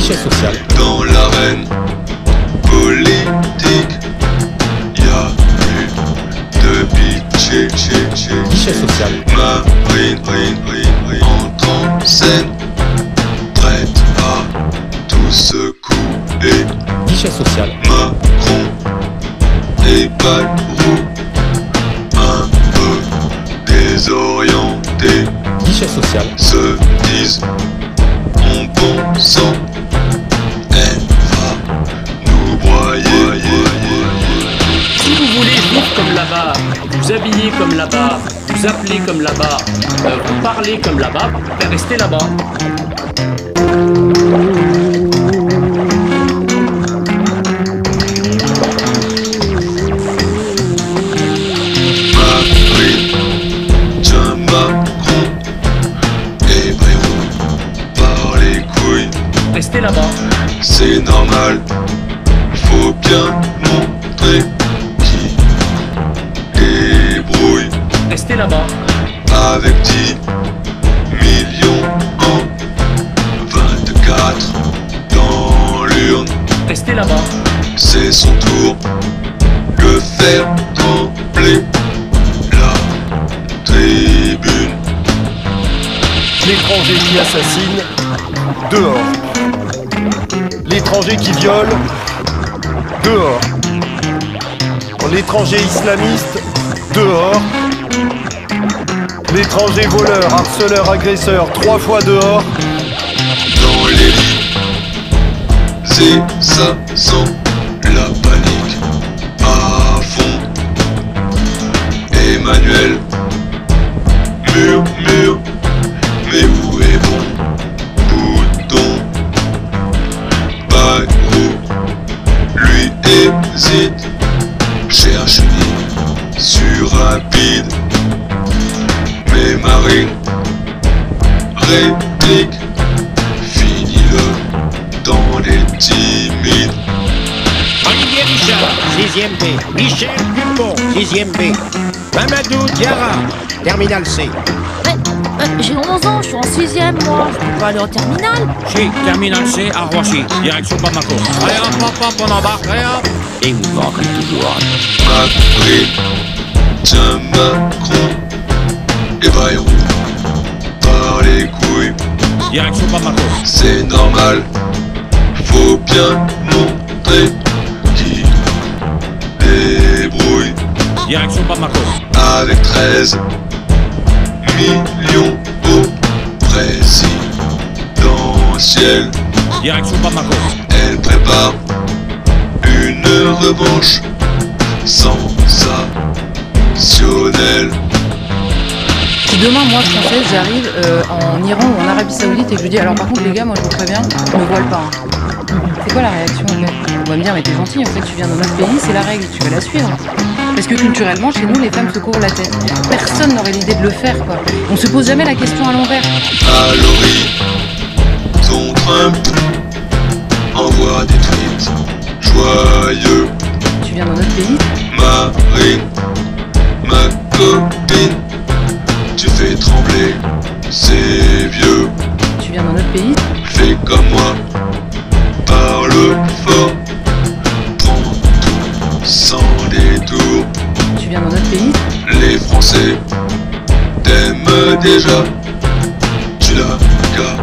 Guichet social. Dans l'arène politique, y a plus de budget. Guichet social. Marine entre en scène, prête à tout secouer. Guichet social. Macron et Bayrou, un peu désorientés, Guichet social. se disent en pensant, elle va nous broyer. Si vous voulez vivre comme là-bas, vous habiller comme là-bas, vous appeler comme là-bas, vous parler comme là-bas, restez là-bas. Marine, tiens Macron et Bayrou par les couilles, Restez là-bas. c'est normal, faut bien montrer qui débrouille. Restez là-bas. Avec 10 millions en 24 dans l'urne, Restez là-bas. c'est son tour de faire trembler la tribune. L'étranger qui assassine, dehors. L'étranger qui viole, dehors. L'étranger islamiste, dehors. L'étranger voleur, harceleur, agresseur, 3 fois dehors. Dans les lits, et ça sent la panique à fond. Emmanuel murmure, mais où est bon bouton? Bayrou, lui hésite, cherche une issue rapide. Mais Marine réplique, finis-le dans les timides. Olivier Richard, 6ème B. Michel Dupont, 6ème B. Mamadou Diarra, terminal C. J'ai 11 ans, je suis en 6ème moi, je peux pas aller en terminale. Chez Terminal C à Roissy, direction Bamako. Allez hop, hop, hop, on embarque, allez hop. Et vous manquez toujours. Marine, tiens Macron et Bayrou par les couilles, Direction Bamako. c'est normal, faut bien montrer qui débrouille. Direction Bamako. Avec 13 millions au présidentiel, Direction Bamako. elle prépare une revanche sensationnelle. Si demain, moi, française, j'arrive en Iran ou en Arabie Saoudite et que je dis alors par contre les gars, moi je vous préviens, on ne voile pas. C'est quoi la réaction en fait? On va me dire mais t'es gentil, en fait tu viens dans notre pays, c'est la règle, tu vas la suivre. Parce que culturellement, chez nous, les femmes se couvrent la tête. Personne n'aurait l'idée de le faire quoi. On se pose jamais la question à l'envers. À l'horizon, Trump envoie des tweets joyeux. Tu viens dans notre pays, Marine, ma copine, tu fais trembler ces vieux. tu viens dans notre pays, Fais comme moi, parle fort, prends tout sans détour. tu viens dans notre pays, Les Français t'aiment déjà, tu n'as qu'à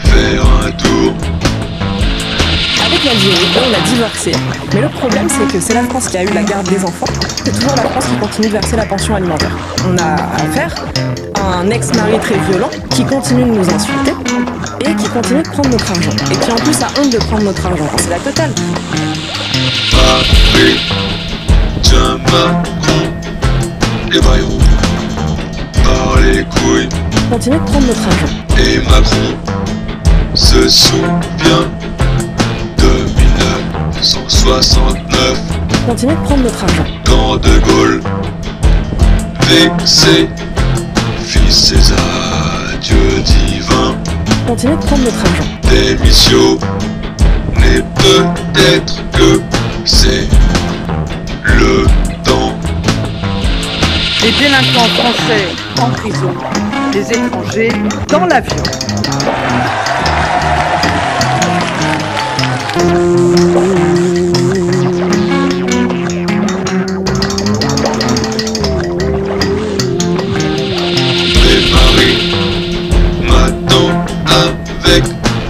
faire un tour. Avec l'Algérie, on a divorcé. Mais le problème, c'est que c'est la France qui a eu la garde des enfants. C'est toujours la France qui continue de verser la pension alimentaire. On a affaire à un ex-mari très violent qui continue de nous insulter et qui continue de prendre notre argent. Et qui en plus a honte de prendre notre argent. Enfin, c'est la totale. Paris, tiens Macron et Bayrou par les couilles. Continue de prendre notre argent. Et Macron se souvient de 1969, Continue de prendre notre argent. quand De Gaulle, vexé, fit ses adieux divins. Continue de prendre notre argent. Démissionner peut-être que c'est le temps. Les délinquants français en prison, les étrangers dans l'avion.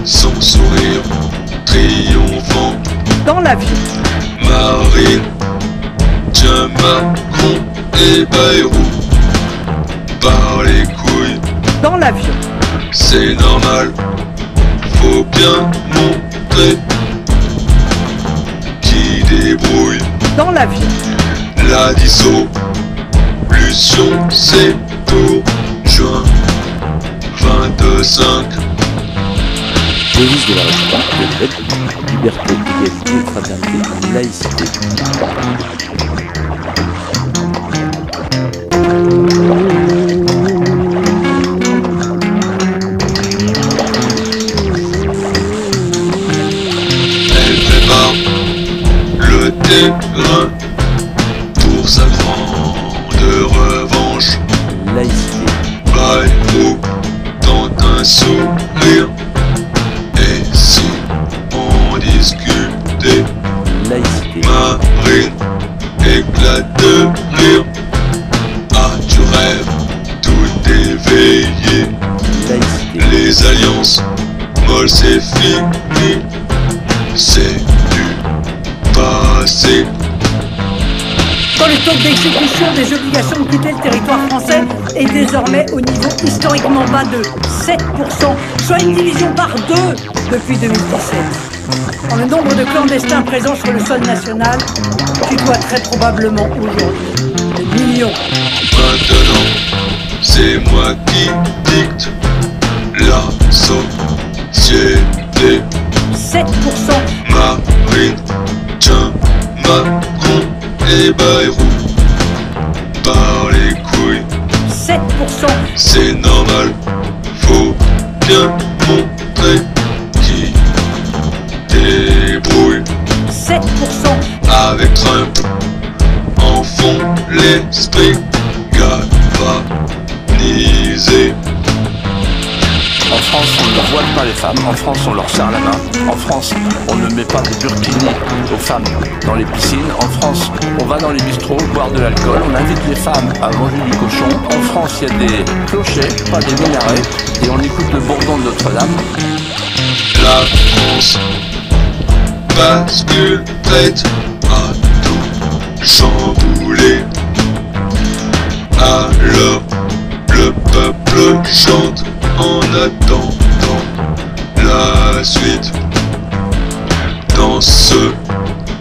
son sourire triomphant. Dans l'avion. Marine, tiens Macron et Bayrou. Par les couilles, Dans l'avion. c'est normal, faut bien montrer qui débrouille. Dans l'avion. La dissolution, c'est pour juin 25. Devise de la République, liberté, égalité, fraternité, laïcité. Elle prépare le terrain pour sa grande revanche. Laïcité. Bayrou tente un sourire. Et si on discutait, Laïcité. Marine éclate de rire. Ah, tu rêves, tout éveillé. Laïcité. Les alliances molles, c'est fini. C'est du passé. Quand le taux d'exécution des obligations de quitter le territoire français est désormais au niveau historiquement bas de 7%, soit une division par 2 depuis 2017. Quand le nombre de clandestins présents sur le sol national tutoie très probablement aujourd'hui des millions. Maintenant, c'est moi qui dicte la société. 7%. Marine, tiens Macron et Bayrou. Par les couilles, 7%. c'est normal, faut bien montrer qui débrouille. 7%. Avec Trump, en fond l'esprit galvanisé. En France, on ne voile pas les femmes. En France, on leur serre la main. En France, on ne met pas de burkini aux femmes dans les piscines. En France, on va dans les bistrots boire de l'alcool. On invite les femmes à manger du cochon. En France, il y a des clochers, pas des minarets. Et on écoute le bourdon de Notre-Dame. La France bascule, prête à tout chambouler. Alors, le peuple chante en attendant la suite. Dans ce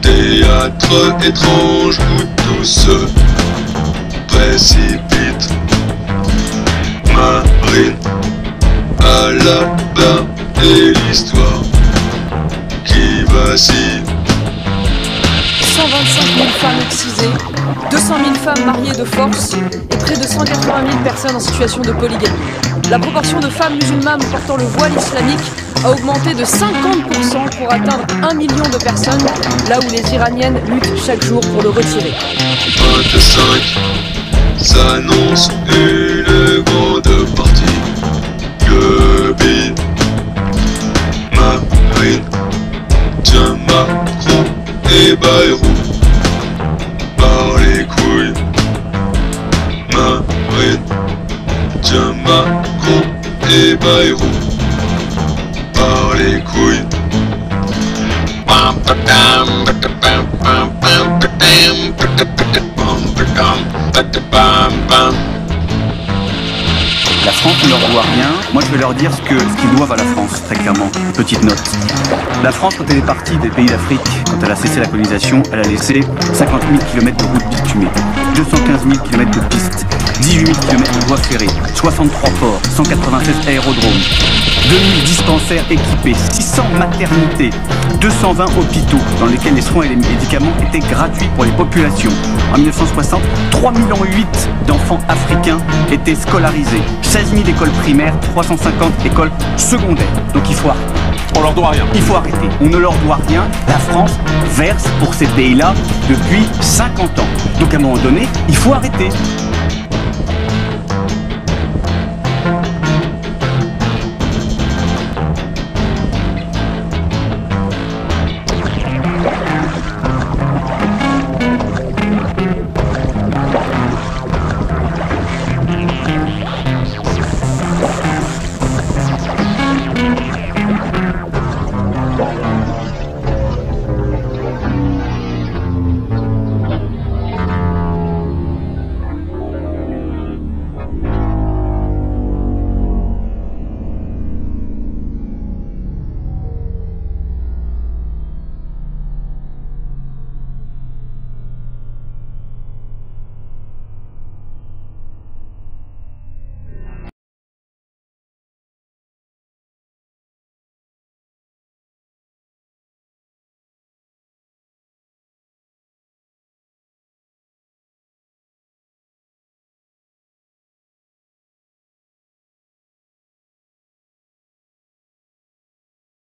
théâtre étrange où tout se précipite. Marine à la barre et l'histoire qui vacille. 125 000 femmes excisées, 200 000 femmes mariées de force et près de 180 000 personnes en situation de polygamie. La proportion de femmes musulmanes portant le voile islamique a augmenté de 50% pour atteindre 1 million de personnes, là où les Iraniennes luttent chaque jour pour le retirer. 25 s'annonce une grande partie. Gobi, Marine, tiens Macron et Bayrou. Par les couilles, Marine, tiens Macron et Bayrou. Par les couilles. La France ne leur doit rien. Moi, je vais leur dire ce qu'ils doivent à la France, très clairement. Petite note. La France, quand elle est partie des pays d'Afrique, quand elle a cessé la colonisation, elle a laissé 50 000 km de routes bitumées, 215 000 km de pistes, 18 000 km de voies ferrées, 63 ports, 196 aérodromes, 2000 dispensaires équipés, 600 maternités, 220 hôpitaux dans lesquels les soins et les médicaments étaient gratuits pour les populations. En 1960, 3,8 millions d'enfants africains étaient scolarisés, 16 000 écoles primaires, 350 écoles secondaires. Donc il faut arrêter. On leur doit rien. Il faut arrêter. On ne leur doit rien. La France verse pour ces pays-là depuis 50 ans. Donc à un moment donné, il faut arrêter.